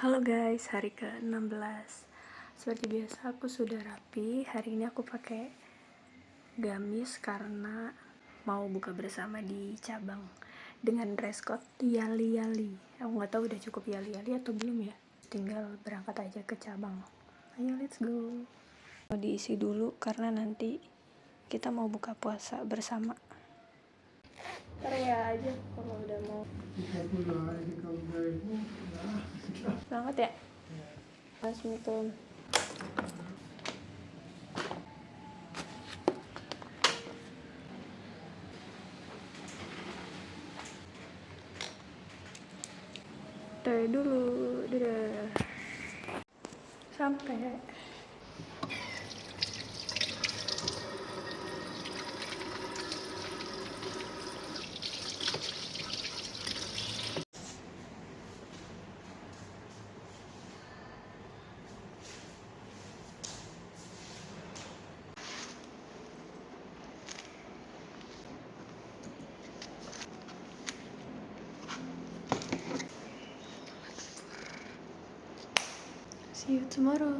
Halo guys, hari ke-16. Seperti biasa aku sudah rapi. Hari ini aku pakai gamis karena mau buka bersama di cabang dengan dress code yali-yali. Aku gak tahu udah cukup yali-yali atau belum ya. Tinggal berangkat aja ke cabang. Ayo let's go. Mau diisi dulu karena nanti kita mau buka puasa bersama. Ntar ya aja kalau udah mau. Banget ya? Assalamualaikum. Teh dulu, dadah. Sampai. See you tomorrow.